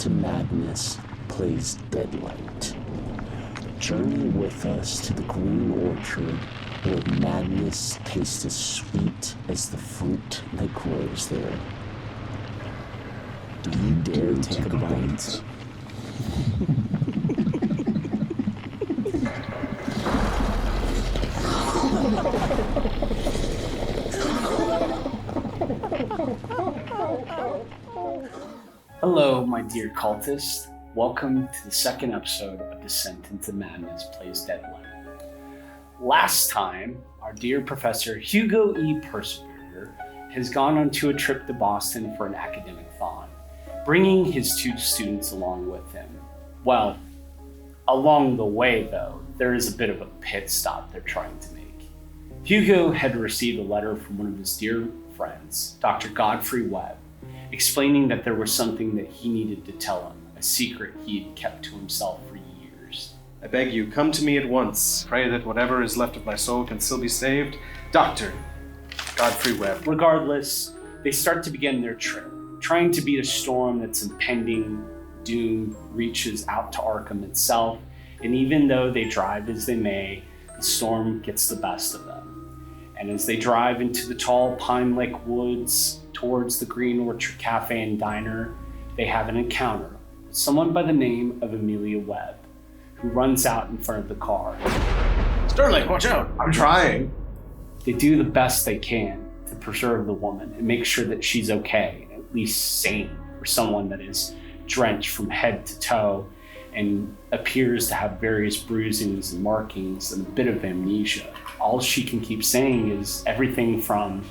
into Madness plays Deadlight. Journey with us to the Green Orchard, where madness tastes as sweet as the fruit that grows there. Do you dare take a bite? Hello, my dear cultists. Welcome to the second episode of Descent into Madness Plays Deadlight. Last time, our dear Professor Hugo E. Perseverger has gone on to a trip to Boston for an academic thon, bringing his two students along with him. Well, along the way, though, there is a bit of a pit stop they're trying to make. Hugo had received a letter from one of his dear friends, Dr. Godfrey Webb, explaining that there was something that he needed to tell him, a secret he had kept to himself for years. I beg you, come to me at once. Pray that whatever is left of my soul can still be saved. Dr. Godfrey Webb. Regardless, they start to begin their trip, trying to beat a storm that's impending doom reaches out to Arkham itself, and even though they drive as they may, the storm gets the best of them. And as they drive into the tall Pine Lake woods towards the Green Orchard Cafe and Diner, they have an encounter with someone by the name of Amelia Webb, who runs out in front of the car. Sterling, watch out! I'm trying. They do the best they can to preserve the woman and make sure that she's okay, at least sane, for someone that is drenched from head to toe and appears to have various bruisings and markings and a bit of amnesia. All she can keep saying is everything from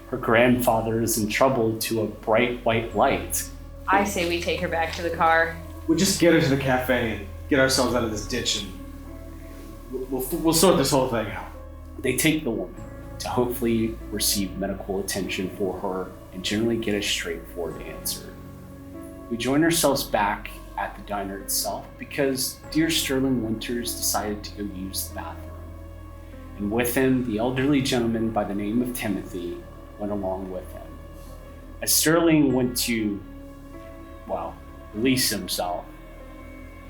her grandfather is in trouble to a bright white light. I say we take her back to the car. We'll just get her to the cafe and get ourselves out of this ditch and we'll sort this whole thing out. They take the woman to hopefully receive medical attention for her and generally get a straightforward answer. We join ourselves back at the diner itself because dear Sterling Winters decided to go use the bathroom. And with him, the elderly gentleman by the name of Timothy went along with him. As Sterling went to, release himself,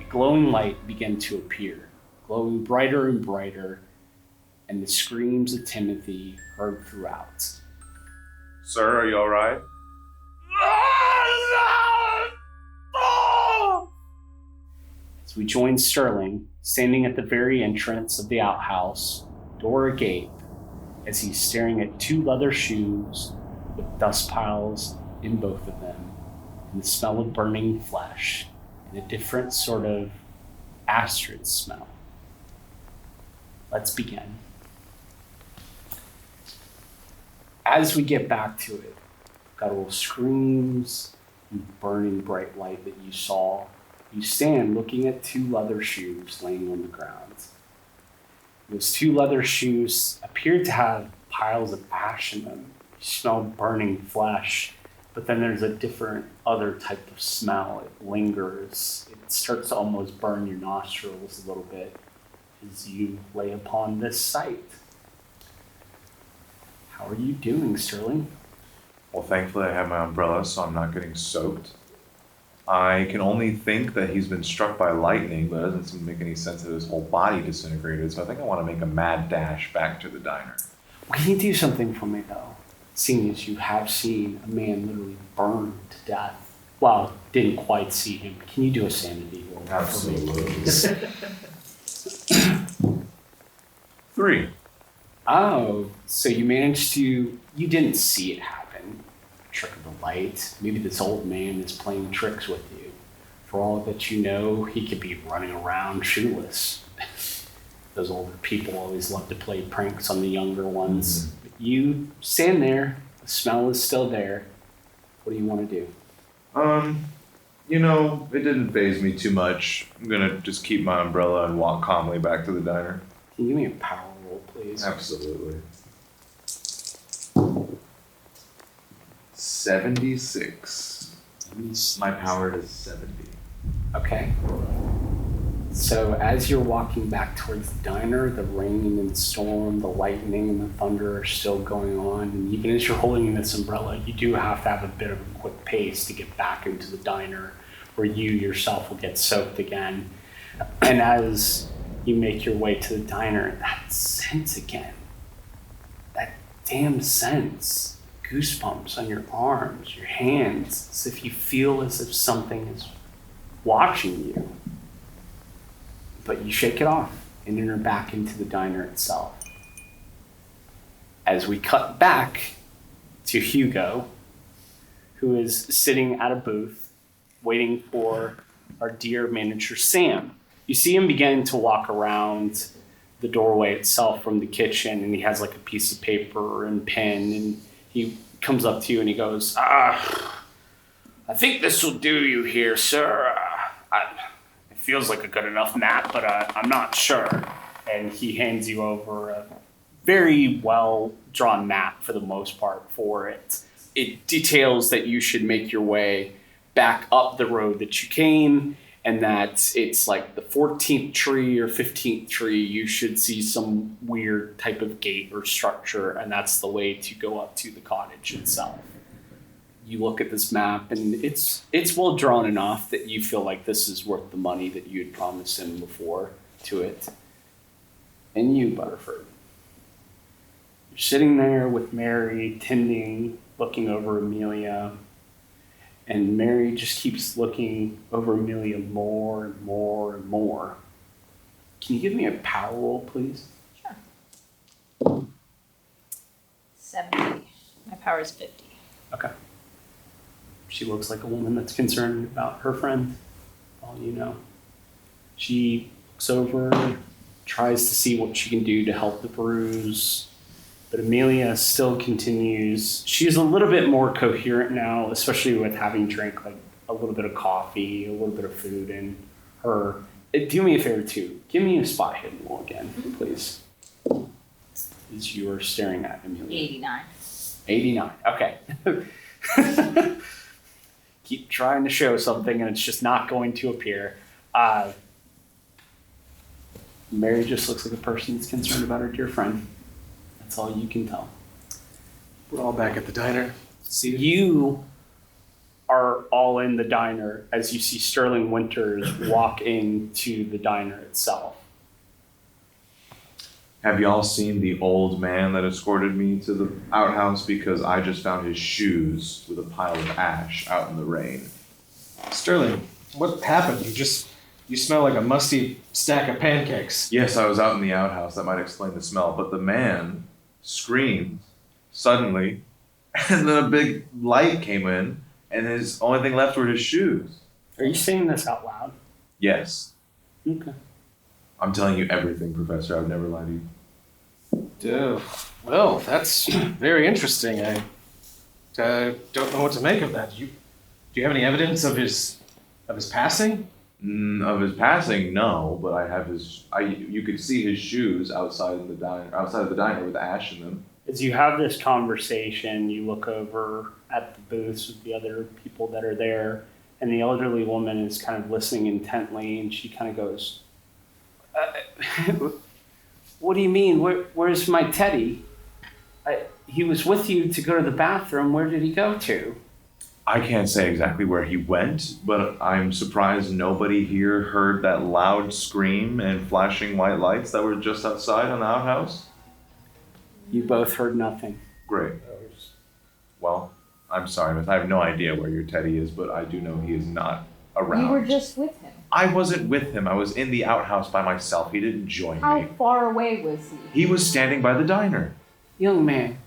a glowing light began to appear, glowing brighter and brighter, and the screams of Timothy heard throughout. Sir, are you alright? As we join Sterling, standing at the very entrance of the outhouse, door agape, as he's staring at two leather shoes with dust piles in both of them, and the smell of burning flesh, and a different sort of acrid smell. Let's begin. As we get back to it, got all screams and burning bright light that you saw. You stand looking at two leather shoes laying on the ground. Those two leather shoes appeared to have piles of ash in them. You smell burning flesh, but then there's a different other type of smell. It lingers. It starts to almost burn your nostrils a little bit as you lay upon this sight. How are you doing, Sterling? Well, thankfully I have my umbrella, so I'm not getting soaked. I can only think that he's been struck by lightning, but it doesn't seem to make any sense that his whole body disintegrated, so I think I want to make a mad dash back to the diner. Can you do something for me, though? Seeing as you have seen a man literally burned to death. Well, didn't quite see him. Can you do a sanity roll? Absolutely. 3. Oh, so you managed to, you didn't see it happen. Trick of the light. Maybe this old man is playing tricks with you. For all that you know, he could be running around shoeless. Those older people always love to play pranks on the younger ones. Mm-hmm. But you stand there, the smell is still there. What do you want to do? It didn't faze me too much. I'm gonna just keep my umbrella and walk calmly back to the diner. Can you give me a power roll, please? Absolutely. 76. My power is 70. Okay. So as you're walking back towards the diner, the rain and storm, the lightning and the thunder are still going on. And even as you're holding this umbrella, you do have to have a bit of a quick pace to get back into the diner where you yourself will get soaked again. And as you make your way to the diner, that sense again, that damn sense, goosebumps on your arms, your hands, as if you feel as if something is watching you. But you shake it off and enter back into the diner itself. As we cut back to Hugo, who is sitting at a booth waiting for our dear manager Sam. You see him begin to walk around the doorway itself from the kitchen, and he has like a piece of paper and pen, and he comes up to you and he goes, I think this will do you here, sir. It feels like a good enough map, but I'm not sure. And he hands you over a very well drawn map for the most part for it. It details that you should make your way back up the road that you came, and that it's like the 14th tree or 15th tree, you should see some weird type of gate or structure, and that's the way to go up to the cottage itself. You look at this map, and it's well drawn enough that you feel like this is worth the money that you had promised him before to it. And you, Butterford, you're sitting there with Mary, tending, looking over Amelia, and Mary just keeps looking over Amelia more and more and more. Can you give me a power roll, please? Sure. 70. My power is 50. Okay. She looks like a woman that's concerned about her friend, all you know. She looks over, tries to see what she can do to help the bruise, but Amelia still continues. She's a little bit more coherent now, especially with having drank like a little bit of coffee, a little bit of food in her. Do me a favor too. Give me a spot hidden roll again, please. As you are staring at Amelia. 89. 89. Okay. Keep trying to show something and it's just not going to appear. Mary just looks like a person that's concerned about her dear friend. That's all you can tell. We're all back at the diner. You are all in the diner as you see Sterling Winters walk into the diner itself. Have y'all seen the old man that escorted me to the outhouse? Because I just found his shoes with a pile of ash out in the rain. Sterling, what happened? You smell like a musty stack of pancakes. Yes, I was out in the outhouse. That might explain the smell. But the man screamed suddenly, and then a big light came in, and his only thing left were his shoes. Are you saying this out loud? Yes. Okay. I'm telling you everything, Professor. I would never lie to you. Well, that's very interesting. I don't know what to make of that. Do you have any evidence of his passing? Of his passing, no, but I have you could see his shoes outside of the diner with ash in them. As you have this conversation, you look over at the booths with the other people that are there, and the elderly woman is kind of listening intently, and she kind of goes, what do you mean? Where's my teddy? He was with you to go to the bathroom. Where did he go to? I can't say exactly where he went, but I'm surprised nobody here heard that loud scream and flashing white lights that were just outside on the outhouse. You both heard nothing. Great. Well, I'm sorry, Miss. I have no idea where your teddy is, but I do know he is not around. You were just with him. I wasn't with him. I was in the outhouse by myself. He didn't join me. How far away was he? He was standing by the diner. Young man,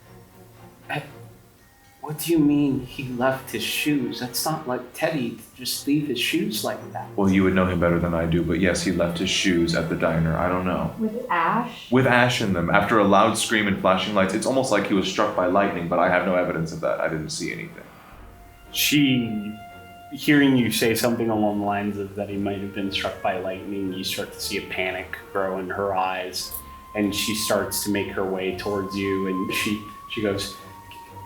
what do you mean he left his shoes? That's not like Teddy to just leave his shoes like that. Well, you would know him better than I do, but yes, he left his shoes at the diner. I don't know. With ash? With ash in them. After a loud scream and flashing lights. It's almost like he was struck by lightning, but I have no evidence of that. I didn't see anything. She, hearing you say something along the lines of that he might have been struck by lightning, you start to see a panic grow in her eyes, and she starts to make her way towards you, and she goes,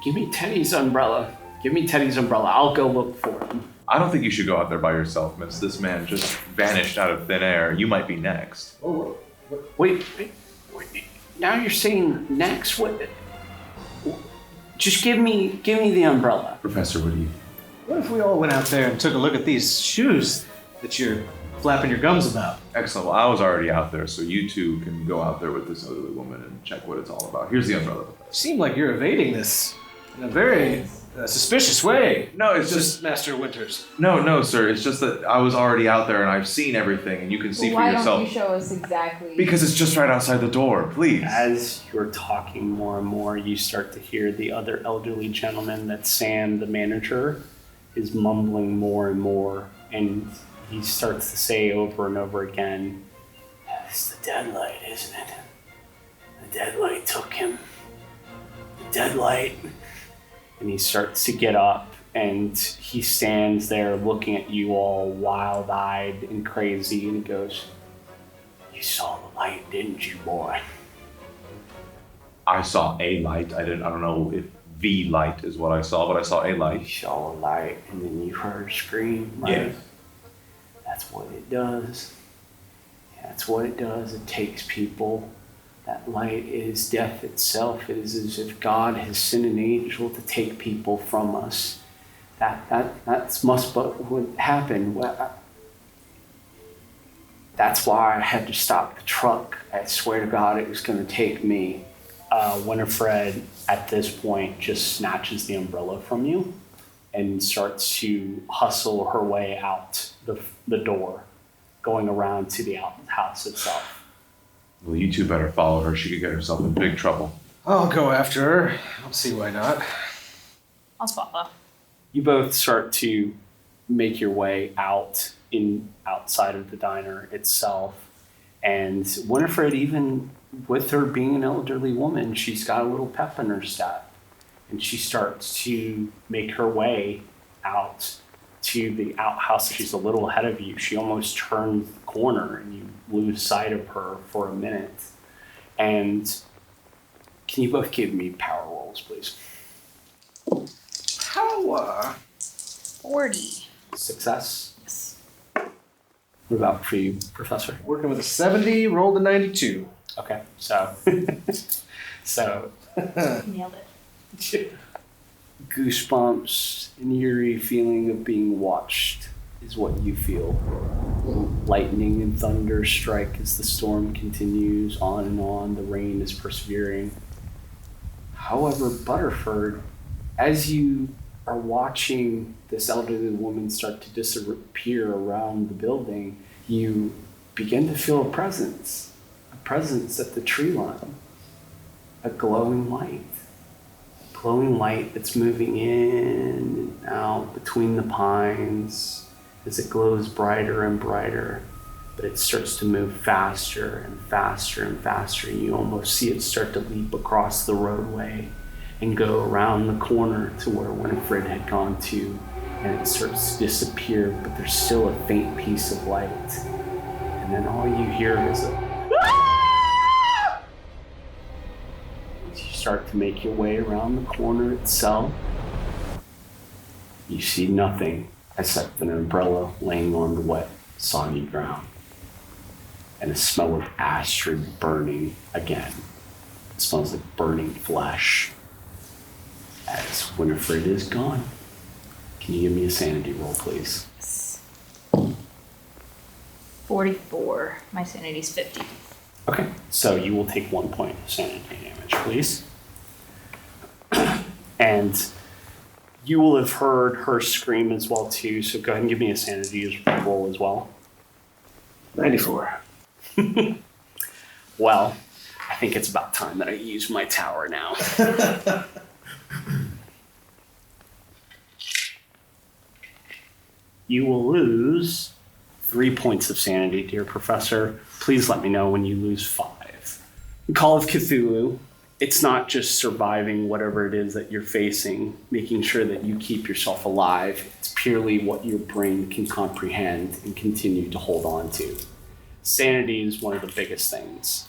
give me Teddy's umbrella. Give me Teddy's umbrella. I'll go look for him. I don't think you should go out there by yourself, miss. This man just vanished out of thin air. You might be next. Oh, wait. Now you're saying next? What? Just give me the umbrella. Professor, what do you... What if we all went out there and took a look at these shoes that you're flapping your gums about? Excellent. Well, I was already out there, so you two can go out there with this elderly woman and check what it's all about. Here's the umbrella. Seem like you're evading this in a very suspicious way. No, it's just Master Winters. no, sir. It's just that I was already out there and I've seen everything, and you can see for Why yourself. don't you show us exactly? Because it's just right outside the door. Please. As you're talking more and more, you start to hear the other elderly gentleman, that Sam, the manager, is mumbling more and more, and he starts to say over and over again, "It's the deadlight, isn't it? The deadlight took him. The deadlight." And he starts to get up, and he stands there looking at you all wild-eyed and crazy, and he goes, "You saw the light, didn't you, boy?" I saw a light. I don't know if the light is what I saw, but I saw a You light. saw a light, and then you heard a scream, right? Yeah. That's what it does. That's what it does. It takes people. That light is death itself. It is as if God has sent an angel to take people from us. That's must but would happen. That's why I had to stop the truck. I swear to God, it was going to take me. Winifred, at this point, just snatches the umbrella from you and starts to hustle her way out the door, going around to the outhouse itself. Well, you two better follow her. She could get herself in big trouble. I'll go after her. I don't see why not. I'll follow. You both start to make your way outside of the diner itself, and Winifred, even with her being an elderly woman, she's got a little pep in her step, and she starts to make her way out to the outhouse. She's a little ahead of you. She almost turns the corner, and you lose sight of her for a minute. And can you both give me power rolls, please? Power. 40. Success. Yes. What about for you, Professor? Working with a 70, rolled a 92. Okay, so Nailed it. goosebumps, an eerie feeling of being watched is what you feel. Lightning and thunder strike as the storm continues on and on. The rain is persevering. However, Butterford, as you are watching this elderly woman start to disappear around the building, you begin to feel a presence at the tree line, a glowing light. Glowing light that's moving in and out between the pines as it glows brighter and brighter, but it starts to move faster and faster and faster. You almost see it start to leap across the roadway and go around the corner to where Winifred had gone to, and it starts to disappear, but there's still a faint piece of light. And then all you hear is a start to make your way around the corner itself. You see nothing except an umbrella laying on the wet, soggy ground, and a smell of ash burning again. It smells like burning flesh as Winifred is gone. Can you give me a sanity roll, please? 44. My sanity's 50. Okay, so you will take 1 point of sanity damage, please. And you will have heard her scream as well too, so go ahead and give me a sanity roll as well. 94. Well, I think it's about time that I use my tower now. You will lose 3 points of sanity, dear Professor. Please let me know when you lose 5. In Call of Cthulhu, it's not just surviving whatever it is that you're facing, making sure that you keep yourself alive. It's purely what your brain can comprehend and continue to hold on to. Sanity is one of the biggest things.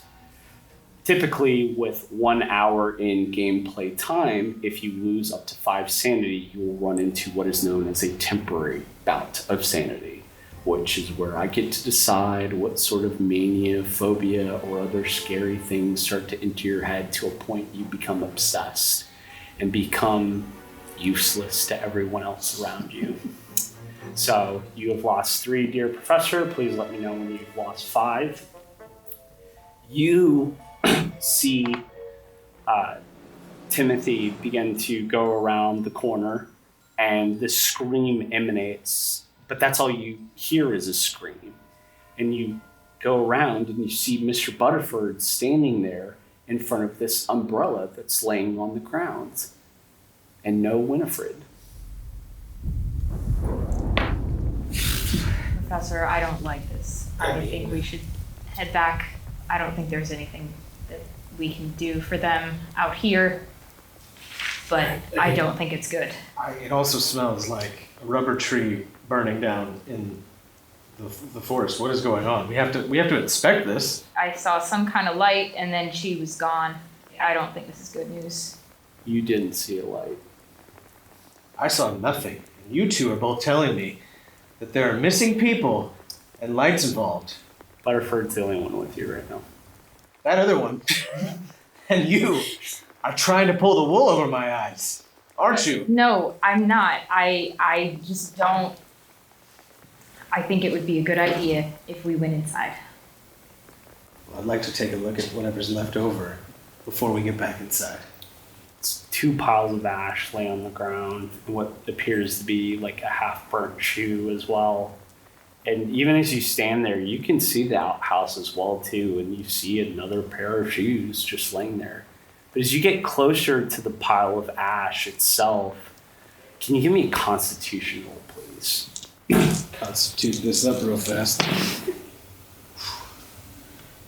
Typically, with 1 hour in gameplay time, if you lose up to 5 sanity, you will run into what is known as a temporary bout of sanity, which is where I get to decide what sort of mania, phobia, or other scary things start to enter your head to a point you become obsessed and become useless to everyone else around you. So you have lost 3, dear professor. Please let me know when you've lost 5. You see Timothy begin to go around the corner, and the scream emanates, but that's all you hear is a scream. And you go around and you see Mr. Butterford standing there in front of this umbrella that's laying on the ground, and no Winifred. Professor, I don't like this. I think we should head back. I don't think there's anything that we can do for them out here, but I don't think it's good. It also smells like a rubber tree burning down in the forest. What is going on? We have to inspect this. I saw some kind of light and then she was gone. I don't think this is good news. You didn't see a light. I saw nothing. And you two are both telling me that there are missing people and lights involved. Butterford's the only one with you right now. That other one and you are trying to pull the wool over my eyes, aren't you? No, I'm not. I just don't. I think it would be a good idea if we went inside. Well, I'd like to take a look at whatever's left over before we get back inside. It's 2 piles of ash lay on the ground, what appears to be like a half-burnt shoe as well. And even as you stand there, you can see the outhouse as well too, and you see another pair of shoes just laying there. But as you get closer to the pile of ash itself, can you give me a constitution roll, please? Constitute this up real fast.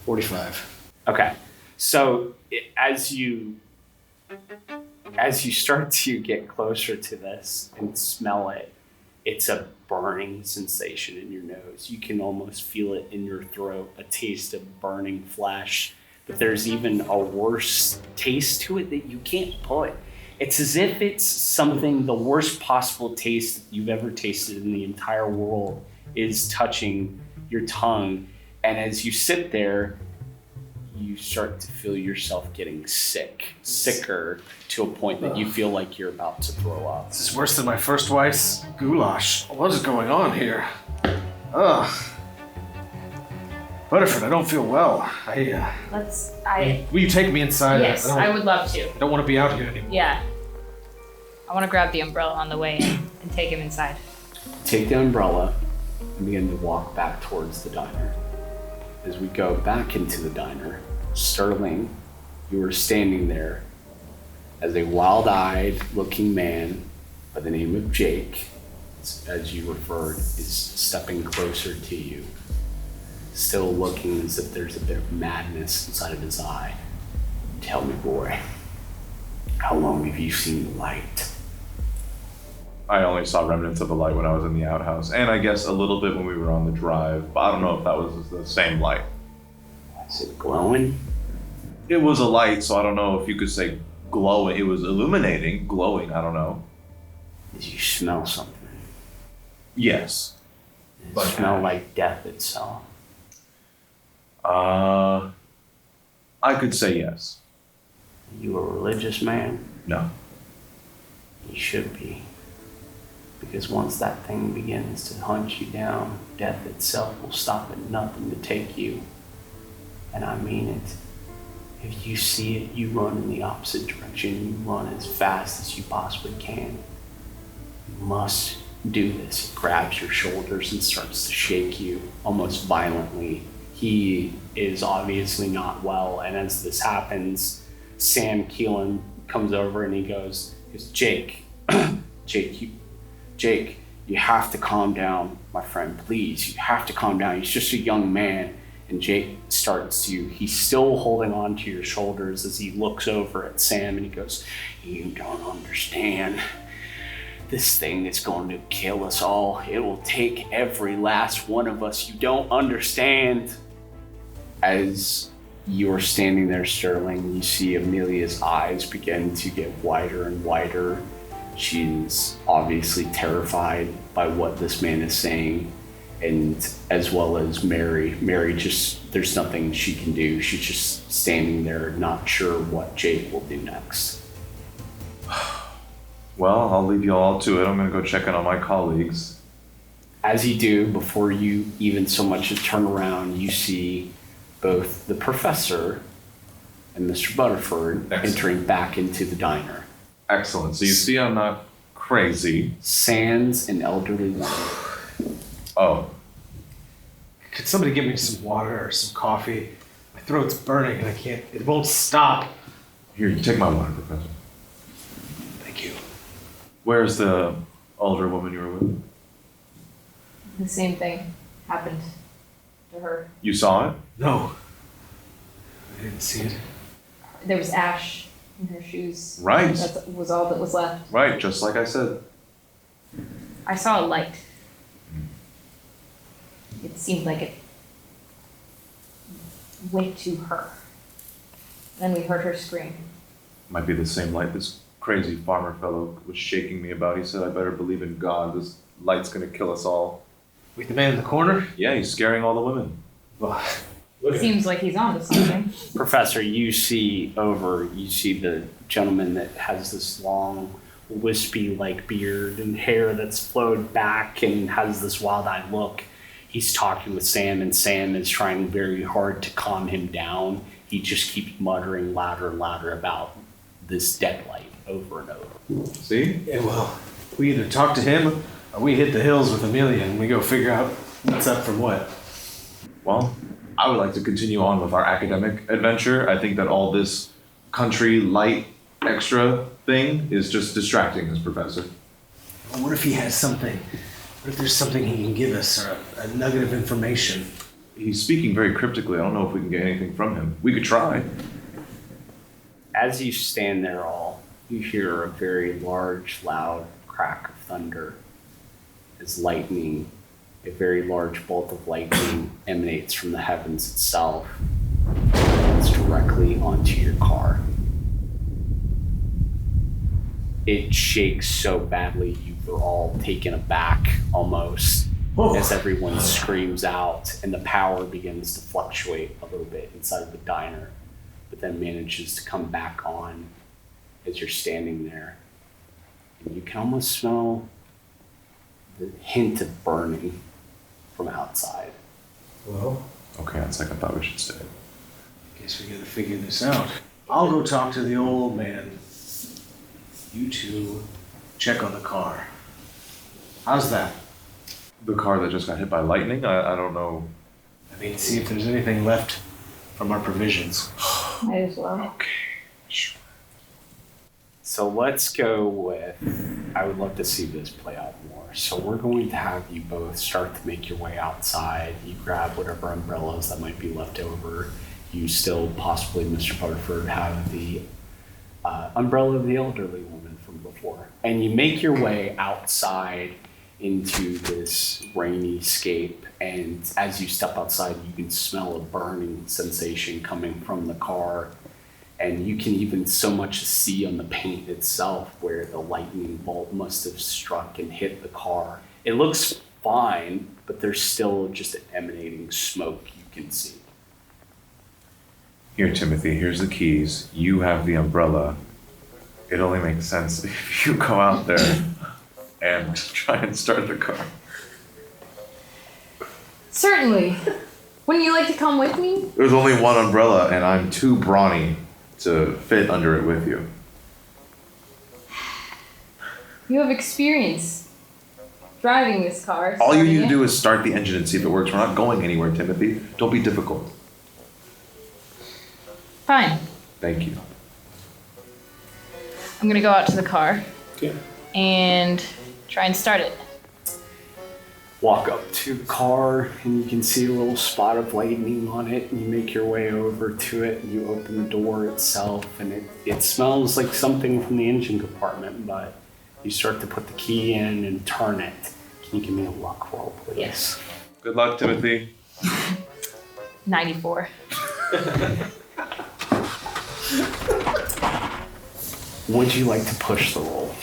45. Okay, so as you start to get closer to this and smell it, it's a burning sensation in your nose. You can almost feel it in your throat, a taste of burning flesh. But there's even a worse taste to it that you can't put. It's as if it's something, the worst possible taste that you've ever tasted in the entire world is touching your tongue. And as you sit there, you start to feel yourself getting sicker to a point that you feel like you're about to throw up. This is worse than my first wife's goulash. What is going on here? Ugh. Butterford, I don't feel well. Will you take me inside? Yes, I would love to. I don't want to be out here anymore. Yeah. I want to grab the umbrella on the way and take him inside. Take the umbrella and begin to walk back towards the diner. As we go back into the diner, Sterling, you are standing there as a wild-eyed looking man by the name of Jake, as you referred, is stepping closer to you, still looking as if there's a bit of madness inside of his eye. Tell me, boy, how long have you seen the light? I only saw remnants of the light when I was in the outhouse, and I guess a little bit when we were on the drive, but I don't know if that was the same light. Is it glowing? It was a light, so I don't know if you could say glowing. It was illuminating, glowing, I don't know. Did you smell something? Yes. Did it smell like death itself? I could say yes. You a religious man? No. You should be. Because once that thing begins to hunt you down, death itself will stop at nothing to take you. And I mean it. If you see it, you run in the opposite direction. You run as fast as you possibly can. You must do this. He grabs your shoulders and starts to shake you almost violently. He is obviously not well. And as this happens, Sam Keelan comes over and he goes, Jake, Jake, you have to calm down, my friend, please. You have to calm down. He's just a young man. And Jake he's still holding on to your shoulders as he looks over at Sam and he goes, you don't understand. This thing is going to kill us all. It will take every last one of us. You don't understand. As you're standing there, Sterling, you see Amelia's eyes begin to get wider and wider. She's obviously terrified by what this man is saying, and as well as Mary. Mary just, there's nothing she can do. She's just standing there, not sure what Jake will do next. Well, I'll leave you all to it. I'm gonna go check in on my colleagues. As you do, before you even so much as turn around, you see both the professor and Mr. Butterford entering back into the diner. Excellent. So you see I'm not crazy. Sans an elderly woman. Oh, Could somebody give me some water or some coffee? My throat's burning and it won't stop. here, you take my water, Professor. Thank you. Where's the older woman you were with? The same thing happened to her. You saw it? No. I didn't see it. There was ash in her shoes. Right. That was all that was left. Right, just like I said. I saw a light. It seemed like it went to her. Then we heard her scream. Might be the same light this crazy farmer fellow was shaking me about. He said, I better believe in God. This light's gonna kill us all. Wait, the man in the corner? Yeah, he's scaring all the women. Well, look at him. Seems like he's onto something. Professor, you see the gentleman that has this long, wispy like beard and hair that's flowed back and has this wild-eyed look. He's talking with Sam, and Sam is trying very hard to calm him down. He just keeps muttering louder and louder about this dead light over and over. See? Yeah, well, we either talk to him or we hit the hills with Amelia and we go figure out what's up from what. Well, I would like to continue on with our academic adventure. I think that all this country light extra thing is just distracting us, Professor. Well, what if he has something? What if there's something he can give us or a nugget of information? He's speaking very cryptically. I don't know if we can get anything from him. We could try. As you stand there all, you hear a very large, loud crack of thunder as lightning, a very large bolt of lightning emanates from the heavens itself and lands directly onto your car. It shakes so badly you were all taken aback almost as everyone screams out, and the power begins to fluctuate a little bit inside of the diner, but then manages to come back on as you're standing there. And you can almost smell the hint of burning from outside. Well, Okay, that's like I thought we should stay. guess we gotta figure this out. I'll go talk to the old man. You two check on the car. How's that? The car that just got hit by lightning? I don't know. I mean, see if there's anything left from our provisions. Might as well. Okay, sure. So let's go with, I would love to see this play out more. So we're going to have you both start to make your way outside. You grab whatever umbrellas that might be left over. You still possibly, Mr. Butterford, have the umbrella of the elderly woman from before. And you make your way outside into this rainy scape. And as you step outside, you can smell a burning sensation coming from the car. And you can even so much see on the paint itself where the lightning bolt must have struck and hit the car. It looks fine, but there's still just emanating smoke you can see. Here, Timothy, here's the keys. You have the umbrella. It only makes sense if you go out there and try and start the car. Certainly. Wouldn't you like to come with me? There's only one umbrella, and I'm too brawny to fit under it with you. You have experience driving this car. All you starting need to it. do is start the engine and see if it works. We're not going anywhere, Timothy. Don't be difficult. Fine. Thank you. I'm gonna go out to the car Okay. and try and start it. Walk up to the car and you can see a little spot of lightning on it, and you make your way over to it and you open the door itself, and it smells like something from the engine compartment, but you start to put the key in and turn it. Can you give me a luck roll, please? Yes. Good luck, Timothy. 94. Would you like to push the roll?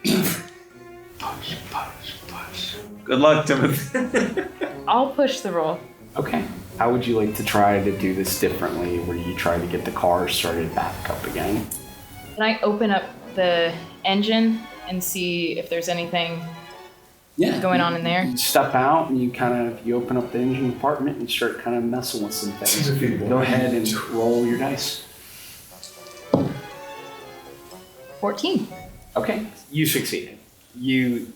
Push, push, push. Good luck, Timothy. I'll push the roll. Okay. How would you like to try to do this differently, where you try to get the car started back up again? Can I open up the engine and see if there's anything going on in there? You step out and you open up the engine compartment and start kind of messing with some things. Go ahead and roll your dice. 14. Okay, you succeeded. You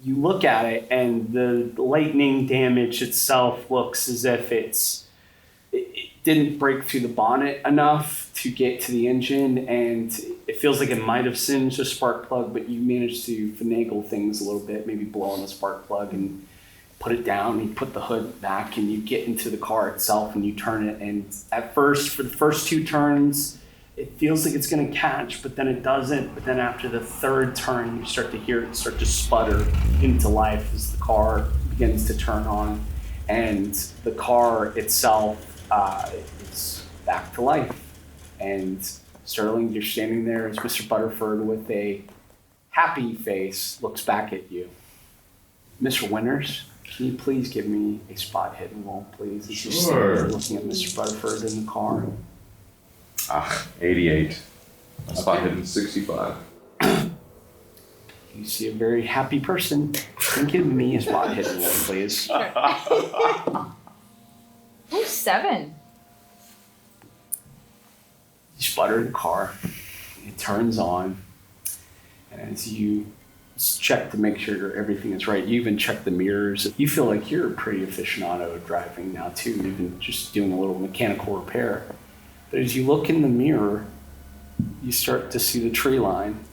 look at it, and the lightning damage itself looks as if it didn't break through the bonnet enough to get to the engine, and it feels like it might have singed the spark plug, but you managed to finagle things a little bit, maybe blow on the spark plug and put it down, and you put the hood back, and you get into the car itself, and you turn it, and at first, for the first 2 turns, it feels like it's going to catch, but then it doesn't. But then after the 3rd turn, you start to hear it start to sputter into life as the car begins to turn on. And the car itself is back to life. And Sterling, you're standing there as Mr. Butterford with a happy face looks back at you. Mr. Winters, can you please give me a spot hidden roll, please? As you stand there looking at Mr. Butterford in the car. 88. My spot hidden 65. You see a very happy person. Can you give me a spot hidden roll, please? Ooh, 7. You sputter the car. It turns on. And as you check to make sure everything is right, you even check the mirrors. You feel like you're a pretty aficionado at driving now, too, even just doing a little mechanical repair. But as you look in the mirror, you start to see the tree line.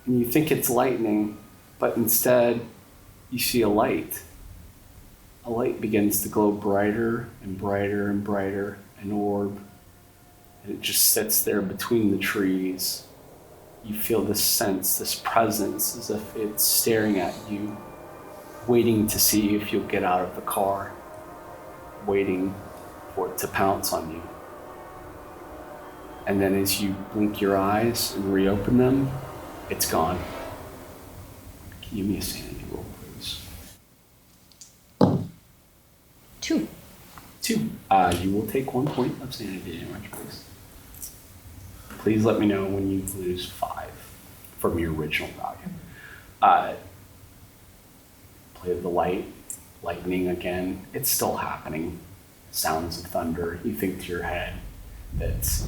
And you think it's lightning, but instead you see a light. A light begins to glow brighter and brighter and brighter, an orb. And it just sits there between the trees. You feel this sense, this presence, as if it's staring at you, waiting to see if you'll get out of the car, waiting for it to pounce on you. And then as you blink your eyes and reopen them, it's gone. Can you give me a sanity roll, please? 2. 2. You will take 1 point of sanity damage, please. Please let me know when you lose 5 from your original value. Play the lightning again. It's still happening. Sounds of thunder. You think to your head that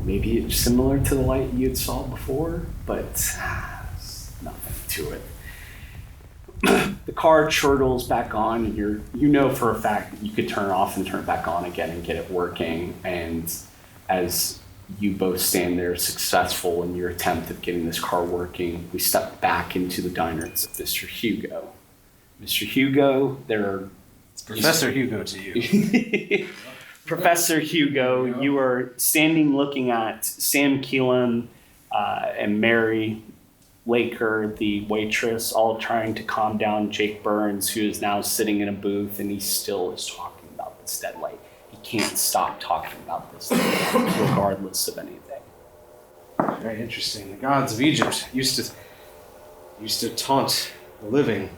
maybe it's similar to the light you had saw before, but there's nothing to it. The car chortles back on, and you know for a fact that you could turn it off and turn it back on again and get it working. And as you both stand there successful in your attempt of getting this car working, we step back into the diner. It's Mr. Hugo. Mr. Hugo, It's Professor Hugo to you. Professor Hugo, you are standing looking at Sam Keelan and Mary Laker, the waitress, all trying to calm down Jake Burns, who is now sitting in a booth, and he still is talking about this deadlight. He can't stop talking about this regardless of anything. Very interesting. The gods of Egypt used to taunt the living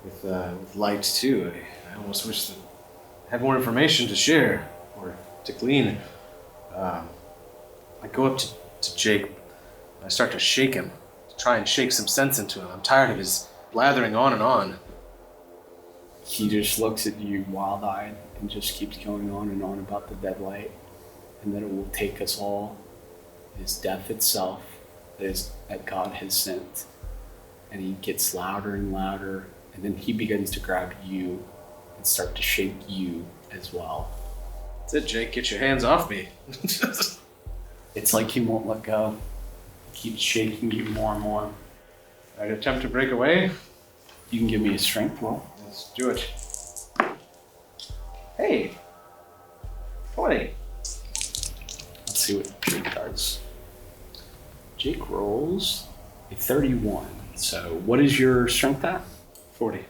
with light too. I almost wish that I had more information to share or to glean. I go up to Jake. I start to shake him, to try and shake some sense into him. I'm tired of his blathering on and on. He just looks at you wild-eyed and just keeps going on and on about the deadlight, and that it will take us all. It is death itself that God has sent. And he gets louder and louder, and then he begins to grab you and start to shake you as well. That's it, Jake. Get your hands off me. It's like he won't let go. He keeps shaking you more and more. I'd attempt to break away. You can give me a strength roll. Let's do it. Hey. 20. Let's see what Jake does. Jake rolls a 31. So what is your strength at? 40.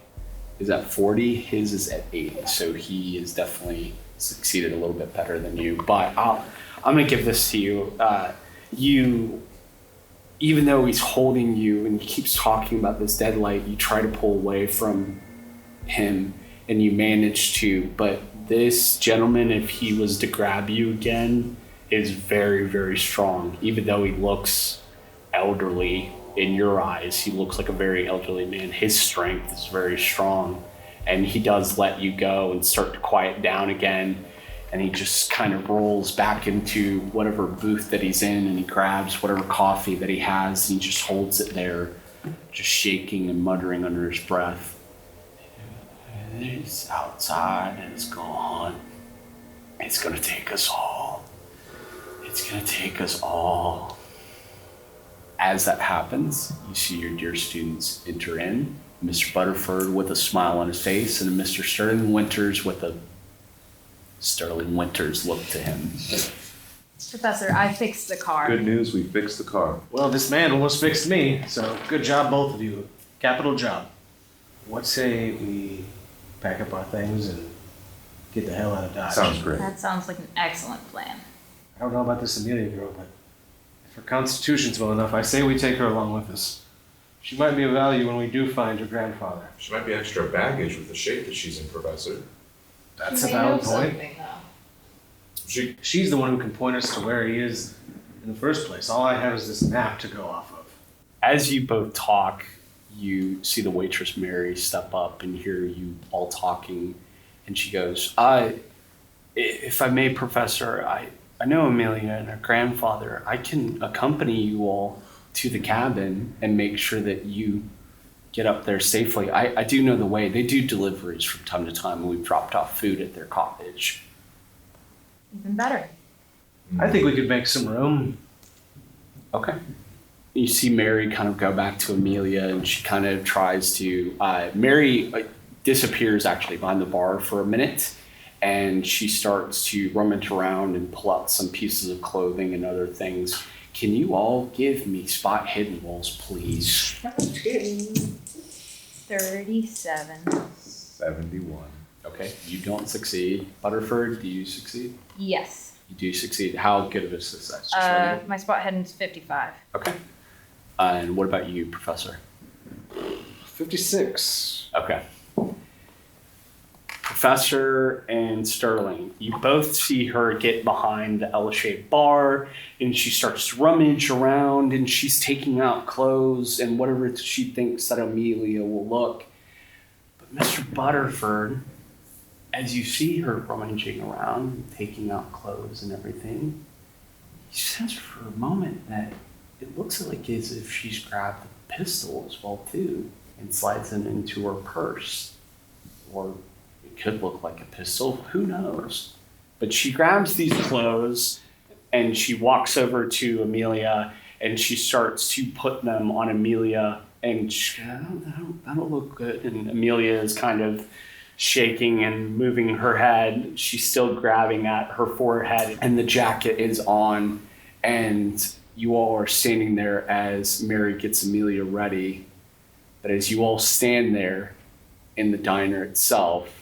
Is at 40. His is at 80. So he is definitely succeeded a little bit better than you. But I'm going to give this to you. Even though he's holding you and he keeps talking about this deadlight, you try to pull away from him and you manage to. But this gentleman, if he was to grab you again, is very, very strong. Even though he looks elderly in your eyes. He looks like a very elderly man. His strength is very strong, and he does let you go and start to quiet down again. And he just kind of rolls back into whatever booth that he's in, and he grabs whatever coffee that he has, and he just holds it there, just shaking and muttering under his breath. It's outside and it's gone. It's gonna take us all. It's gonna take us all. As that happens, you see your dear students enter in. Mr. Butterford with a smile on his face, and Mr. Sterling Winters with a Sterling Winters look to him. Professor, I fixed the car. Good news, we fixed the car. Well, this man almost fixed me, so good job, both of you. Capital job. What say we pack up our things and get the hell out of Dodge? Sounds great. That sounds like an excellent plan. I don't know about this Amelia girl, but if her constitution's well enough, I say we take her along with us. She might be of value when we do find her grandfather. She might be extra baggage with the shape that she's in, Professor. That's a valid point. She, She's the one who can point us to where he is in the first place. All I have is this map to go off of. As you both talk, you see the waitress Mary step up and hear you all talking, and she goes, if I may, Professor, I know Amelia and her grandfather. I can accompany you all to the cabin and make sure that you get up there safely. I do know the way. They do deliveries from time to time, and we've dropped off food at their cottage. Even better. I think we could make some room. Okay. You see Mary kind of go back to Amelia, and she kind of tries to, Mary disappears actually behind the bar for a minute, and she starts to rummage around and pull out some pieces of clothing and other things. Can you all give me spot hidden rolls, please? 37. 71. Okay, you don't succeed. Butterford, do you succeed? Yes. You do succeed. How good of a success? Just regular? My spot hidden's 55. Okay. And what about you, Professor? 56. Okay. Professor and Sterling, you both see her get behind the L-shaped bar, and she starts to rummage around, and she's taking out clothes and whatever she thinks that Amelia will look. But Mr. Butterford, as you see her rummaging around, taking out clothes and everything, you sense for a moment that it looks like as if she's grabbed a pistol as well too, and slides them into her purse. Or it could look like a pistol, who knows? But she grabs these clothes and she walks over to Amelia and she starts to put them on Amelia, and she goes, that'll look good. And Amelia is kind of shaking and moving her head. She's still grabbing at her forehead, and the jacket is on, and you all are standing there as Mary gets Amelia ready. But as you all stand there in the diner itself,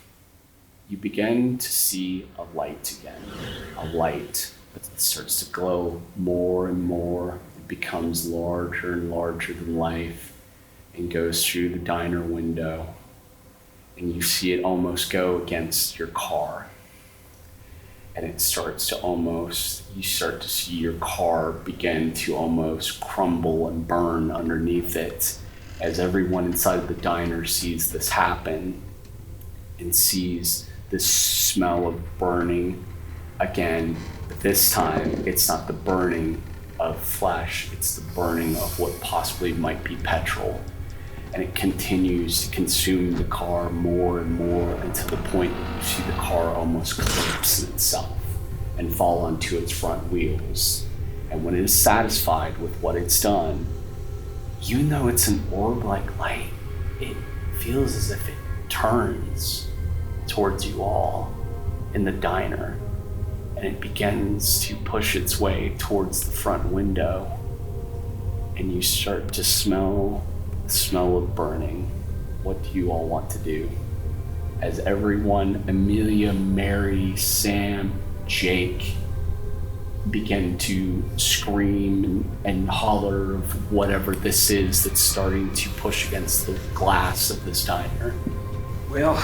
you begin to see a light again. A light that starts to glow more and more. It becomes larger and larger than life and goes through the diner window. And you see it almost go against your car. And it starts to you start to see your car begin to almost crumble and burn underneath it, as everyone inside the diner sees this happen and sees this smell of burning again. But this time, it's not the burning of flesh, it's the burning of what possibly might be petrol. And it continues to consume the car more and more until the point that you see the car almost collapse in itself and fall onto its front wheels. And when it is satisfied with what it's done, even though it's an orb-like light, it feels as if it turns towards you all in the diner, and it begins to push its way towards the front window, and you start to smell the smell of burning. What do you all want to do? As everyone, Amelia, Mary, Sam, Jake, begin to scream and holler of whatever this is that's starting to push against the glass of this diner. Well,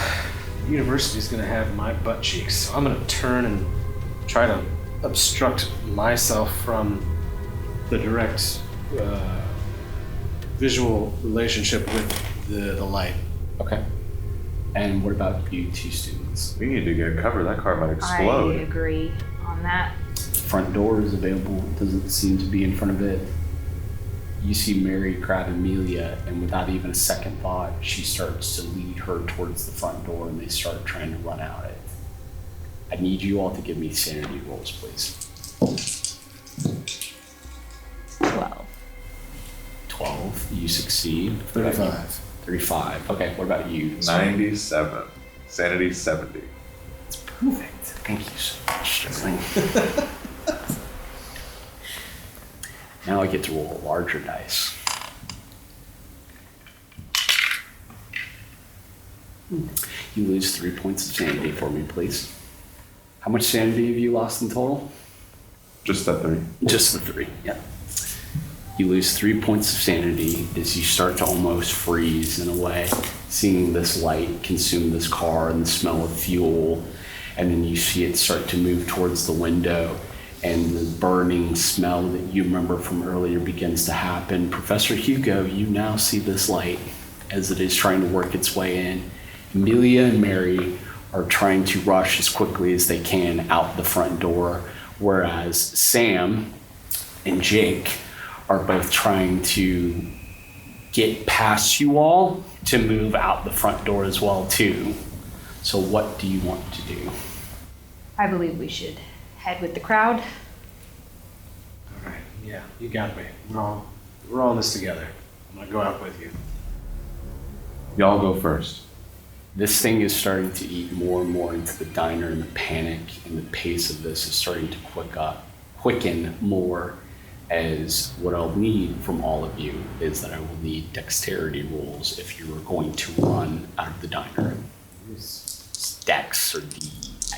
the university's gonna have my butt cheeks, so I'm gonna turn and try to obstruct myself from the direct visual relationship with the light. Okay. And what about you two students? We need to get cover. That car might I explode. agree on that. Front door is available, doesn't seem to be in front of it. You see Mary grab Amelia, and without even a second thought, she starts to lead her towards the front door, and they start trying to run out it. I need you all to give me sanity rolls, please. 12. 12, you succeed. 35. 35. Okay, what about you? 97. Sanity 70. It's perfect. Thank you so much, Sterling. Now I get to roll a larger dice. You lose 3 points of sanity for me, please. How much sanity have you lost in total? Just that 3. Just the 3, yeah. You lose 3 points of sanity as you start to almost freeze in a way, seeing this light consume this car and the smell of fuel, and then you see it start to move towards the window, and the burning smell that you remember from earlier begins to happen. Professor Hugo, you now see this light as it is trying to work its way in. Amelia and Mary are trying to rush as quickly as they can out the front door, whereas Sam and Jake are both trying to get past you all to move out the front door as well too. So what do you want to do? I believe we should head with the crowd. All right, yeah, you got me. We're all in this together. I'm gonna go out with you. Y'all go first. This thing is starting to eat more and more into the diner, and the panic and the pace of this is starting to quicken more, as what I'll need from all of you is that I will need dexterity rolls if you are going to run out of the diner. Dex or D.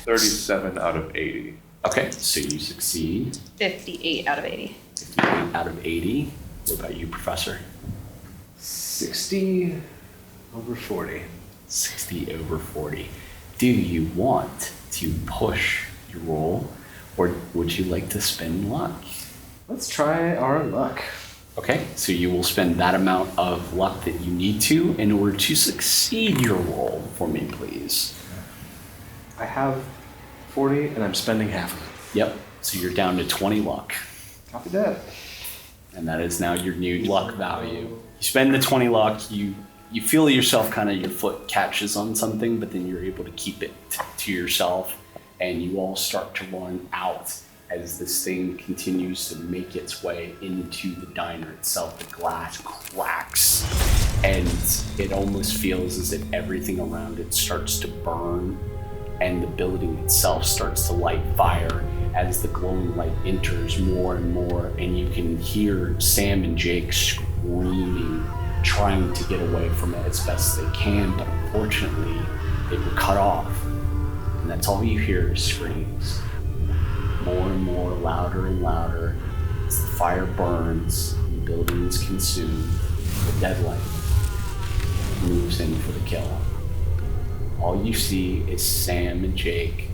37 out of 80. Okay, so you succeed. 58 out of 80. 58 out of 80. What about you, Professor? 60 over 40. 60 over 40. Do you want to push your roll, or would you like to spend luck? Let's try our luck. Okay, so you will spend that amount of luck that you need to in order to succeed your roll for me, please. I have 40 and I'm spending half of it. Yep, so you're down to 20 luck. Copy that. And that is now your new luck value. You spend the 20 luck, you feel yourself kind of, your foot catches on something, but then you're able to keep it to yourself, and you all start to run out as this thing continues to make its way into the diner itself. The glass cracks, and it almost feels as if everything around it starts to burn, and the building itself starts to light fire as the glowing light enters more and more, and you can hear Sam and Jake screaming, trying to get away from it as best they can, but unfortunately, they were cut off. And that's all you hear is screams. More and more, louder and louder, as the fire burns and the building is consumed. The deadlight moves in for the kill. All you see is Sam and Jake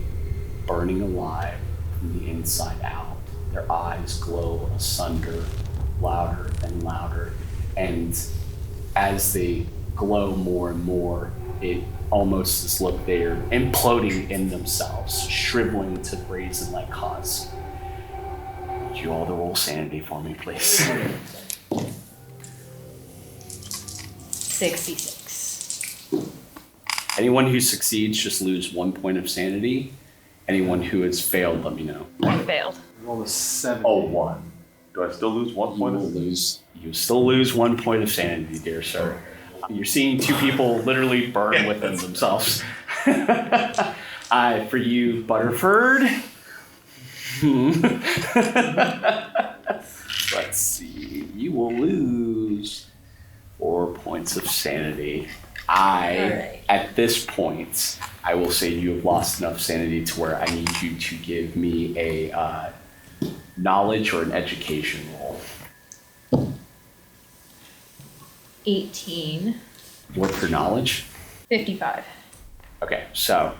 burning alive from the inside out. Their eyes glow asunder, louder and louder, and as they glow more and more, it almost as look they're imploding in themselves, shriveling to brazen like husk. Would you all to roll sanity for me, please? 66. Anyone who succeeds just lose 1 point of sanity. Anyone who has failed, let me know. I failed. Roll a 7. Oh, 1. Do I still lose 1 point? You still lose 1 point of sanity, dear sir. You're seeing two people literally burn within themselves. For you, Butterford. Let's see. You will lose 4 points of sanity. At this point, I will say you have lost enough sanity to where I need you to give me a knowledge or an education roll. 18. What for knowledge? 55. Okay, so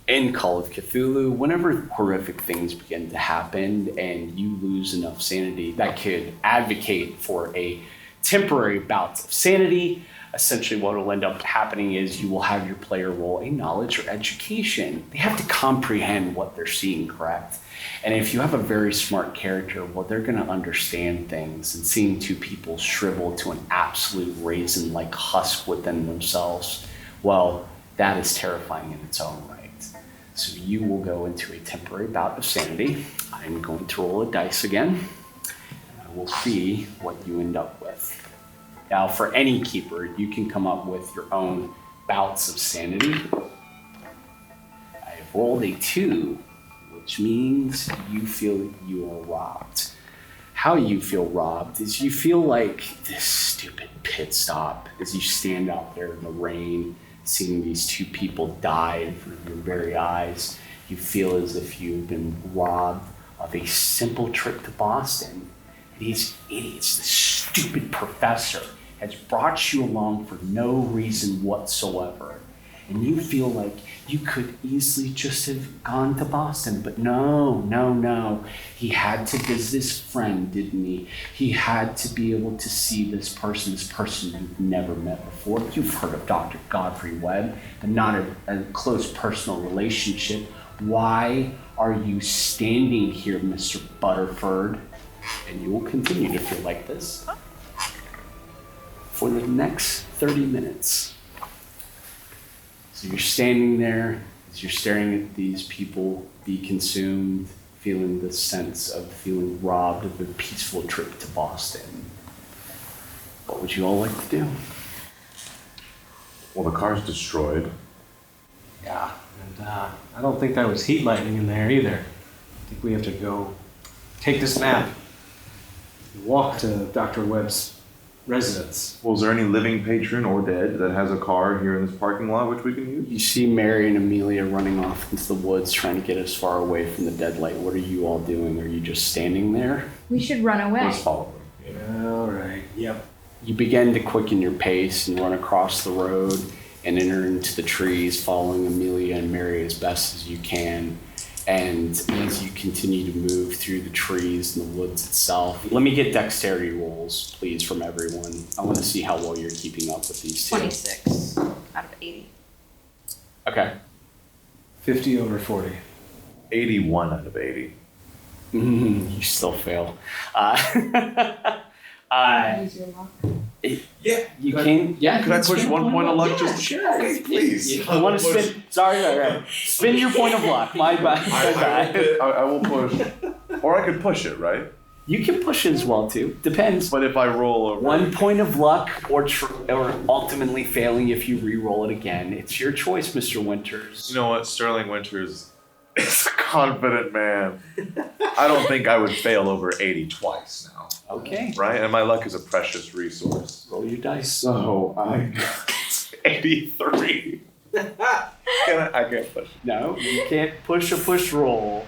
in Call of Cthulhu, whenever horrific things begin to happen and you lose enough sanity, that could advocate for a temporary bouts of sanity. Essentially what will end up happening is you will have your player roll a knowledge or education. They have to comprehend what they're seeing, correct? And if you have a very smart character, well, they're going to understand things. And seeing two people shrivel to an absolute raisin-like husk within themselves, well, that is terrifying in its own right. So you will go into a temporary bout of sanity. I'm going to roll a dice again, and I will see what you end up with. Now, for any keeper, you can come up with your own bouts of sanity. I have rolled a 2, which means you feel you are robbed. How you feel robbed is you feel like this stupid pit stop as you stand out there in the rain, seeing these two people die in front of your very eyes. You feel as if you've been robbed of a simple trip to Boston. These idiots, this stupid professor, has brought you along for no reason whatsoever. And you feel like you could easily just have gone to Boston, but no. He had to visit his friend, didn't he? He had to be able to see this person you've never met before. You've heard of Dr. Godfrey Webb, but not a close personal relationship. Why are you standing here, Mr. Butterford? And you will continue to feel like this for the next 30 minutes. So you're standing there as you're staring at these people be consumed, feeling the sense of feeling robbed of a peaceful trip to Boston. What would you all like to do? Well, the car's destroyed. Yeah, and I don't think there was heat lightning in there either. I think we have to go take this map, walk to Dr. Webb's residence. Well, is there any living patron or dead that has a car here in this parking lot which we can use? You see Mary and Amelia running off into the woods trying to get as far away from the deadlight. What are you all doing? Are you just standing there? We should run away. Let's follow them. Yeah, all right. Yep. You begin to quicken your pace and run across the road and enter into the trees, following Amelia and Mary as best as you can. And as you continue to move through the trees and the woods itself, let me get dexterity rolls, please, from everyone. I want to see how well you're keeping up with these two. 26 out of 80. Okay. 50 over 40. 81 out of 80. You still fail. Use your luck. Yeah. You can, yeah. Could I push 1 point of luck just to sure. Okay, please. I want to spin. Sorry. Spin your point of luck. My bad. I will push. Or I could push it, right? You can push it as well too. Depends. But if I roll over... 1 point of luck, or ultimately failing if you re-roll it again. It's your choice, Mr. Winters. You know what? Sterling Winters is a confident man. I don't think I would fail over 80 twice now. Okay. Right? And my luck is a precious resource. Roll your dice. So I got 83. I can't push. No, you can't push a push roll.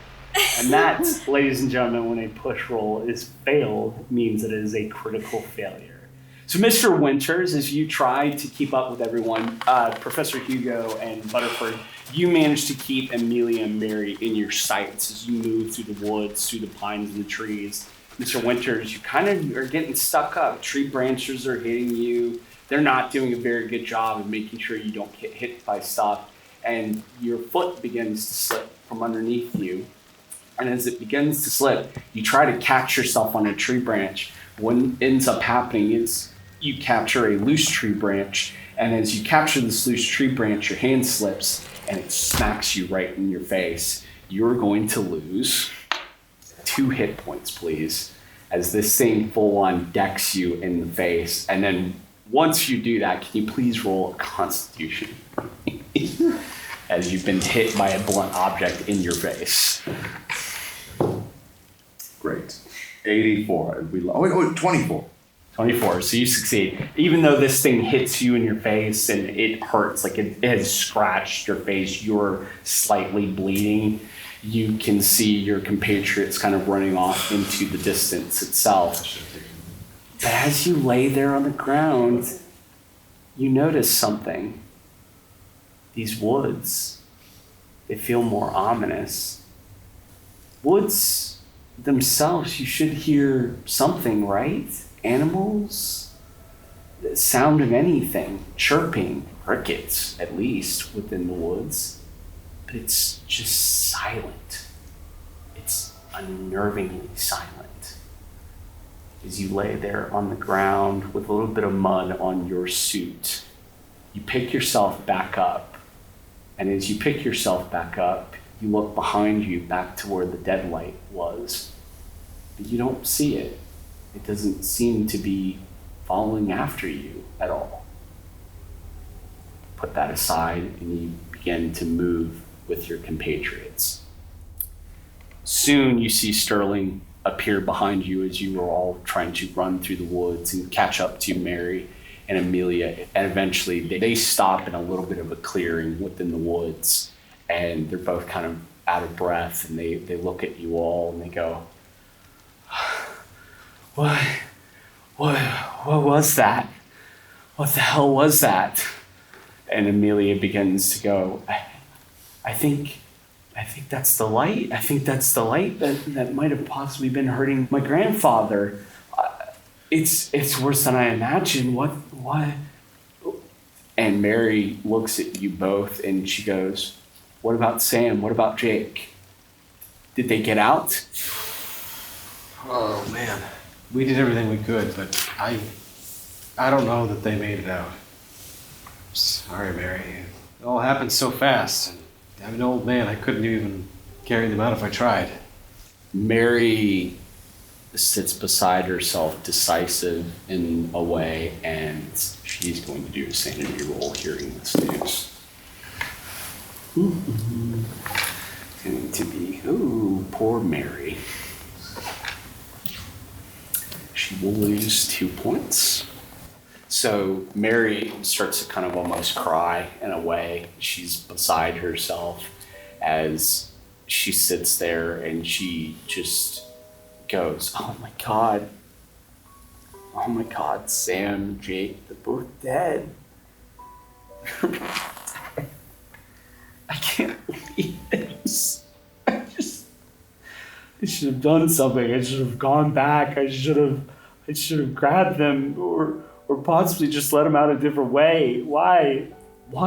And that, ladies and gentlemen, when a push roll is failed, means that it is a critical failure. So, Mr. Winters, as you try to keep up with everyone, Professor Hugo and Butterford, you manage to keep Amelia and Mary in your sights as you move through the woods, through the pines and the trees. Mr. Winters, you kind of are getting stuck up. Tree branches are hitting you. They're not doing a very good job of making sure you don't get hit by stuff. And your foot begins to slip from underneath you. And as it begins to slip, you try to catch yourself on a tree branch. What ends up happening is you capture a loose tree branch. And as you capture this loose tree branch, your hand slips and it smacks you right in your face. You're going to lose 2 hit points, please, as this thing full-on decks you in the face. And then once you do that, can you please roll a Constitution as you've been hit by a blunt object in your face? Great. 84. Wait, 24. 24, so you succeed. Even though this thing hits you in your face and it hurts, like it has scratched your face, you're slightly bleeding. You can see your compatriots kind of running off into the distance itself. But as you lay there on the ground, you notice something. These woods, they feel more ominous. Woods themselves, you should hear something, right? Animals? sound of anything, chirping, crickets at least within the woods, but it's just silent. It's unnervingly silent. As you lay there on the ground with a little bit of mud on your suit, you pick yourself back up. And as you pick yourself back up, you look behind you back to where the dead light was, but you don't see it. It doesn't seem to be following after you at all. Put that aside and you begin to move with your compatriots. Soon you see Sterling appear behind you as you are all trying to run through the woods and catch up to Mary and Amelia. And eventually they stop in a little bit of a clearing within the woods, and they're both kind of out of breath, and they look at you all and they go, What was that? What the hell was that? And Amelia begins to go, I think that's the light. I think that's the light that might have possibly been hurting my grandfather. It's worse than I imagined. What? And Mary looks at you both and she goes, what about Sam? What about Jake? Did they get out? Oh, man. We did everything we could, but I don't know that they made it out. Sorry, Mary. It all happened so fast. I'm an old man. I couldn't even carry them out if I tried. Mary sits beside herself, decisive in a way, and she's going to do a sanity roll hearing this news. Going to be, poor Mary. She will lose 2 points. So Mary starts to kind of almost cry in a way. She's beside herself as she sits there and she just goes, oh my God, Sam, Jake, they're both dead. I can't believe this. I should have done something. I should have gone back. I should have grabbed them or possibly just let them out a different way. Why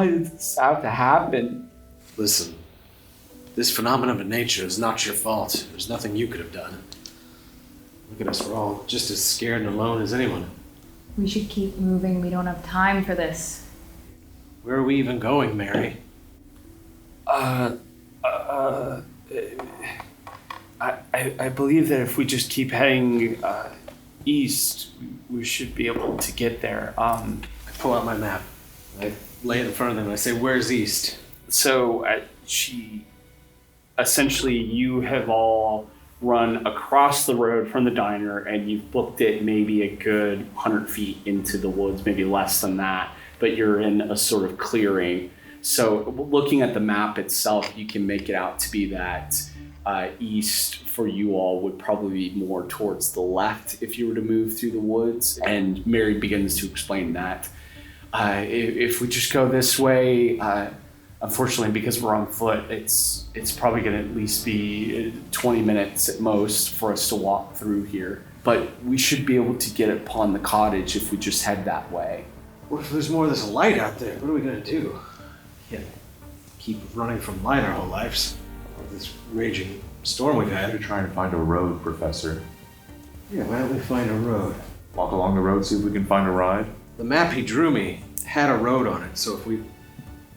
did this have to happen? Listen, this phenomenon of nature is not your fault. There's nothing you could have done. Look at us, we're all just as scared and alone as anyone. We should keep moving. We don't have time for this. Where are we even going, Mary? I believe that if we just keep heading east, we should be able to get there. I pull out my map. I lay it in front of them and I say, where's east? So essentially you have all run across the road from the diner and you've booked it maybe a good 100 feet into the woods, maybe less than that, but you're in a sort of clearing. So looking at the map itself, you can make it out to be that east for you all would probably be more towards the left if you were to move through the woods. And Mary begins to explain that if we just go this way, unfortunately, because we're on foot, it's probably going to at least be 20 minutes at most for us to walk through here. But we should be able to get upon the cottage if we just head that way. What if there's more of this light out there? What are we going to do? Can't keep running from light our whole lives. This raging storm we've had. We're trying to find a road, Professor. Yeah, why don't we find a road? Walk along the road, see if we can find a ride. The map he drew me had a road on it, so if we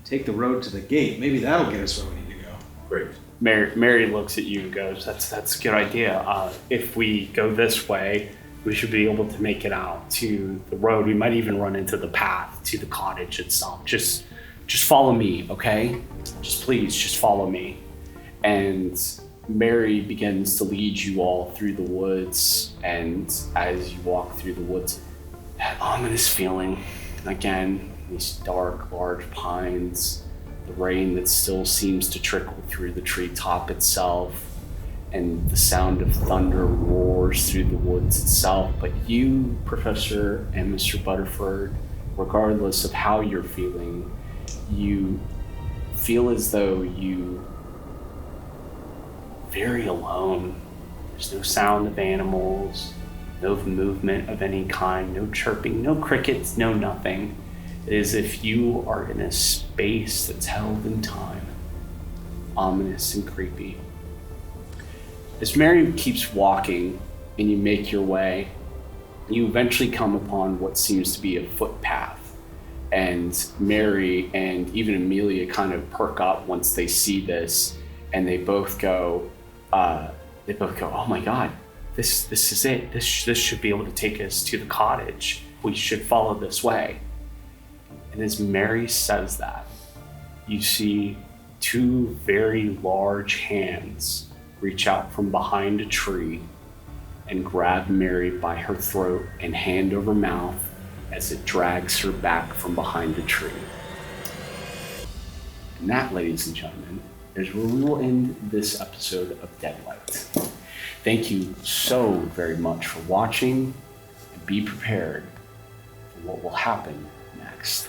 take the road to the gate, maybe that'll get us where we need to go. Great. Mary looks at you and goes, that's a good idea. If we go this way, we should be able to make it out to the road. We might even run into the path to the cottage itself. Just follow me, okay? Please follow me. And Mary begins to lead you all through the woods, and as you walk through the woods, that ominous feeling, again, these dark, large pines, the rain that still seems to trickle through the treetop itself, and the sound of thunder roars through the woods itself. But you, Professor and Mr. Butterford, regardless of how you're feeling, you feel as though you very alone. There's no sound of animals. no movement of any kind, no chirping, no crickets, no nothing. It is as if you are in a space that's held in time, ominous and creepy. As Mary keeps walking and you make your way, you eventually come upon what seems to be a footpath. And Mary and even Amelia kind of perk up once they see this, and they both go, oh my God, this is it. This should be able to take us to the cottage. We should follow this way. And as Mary says that, you see two very large hands reach out from behind a tree and grab Mary by her throat and hand over mouth as it drags her back from behind the tree. And that, ladies and gentlemen, is where we will end this episode of Deadlight. Thank you so very much for watching, and be prepared for what will happen next.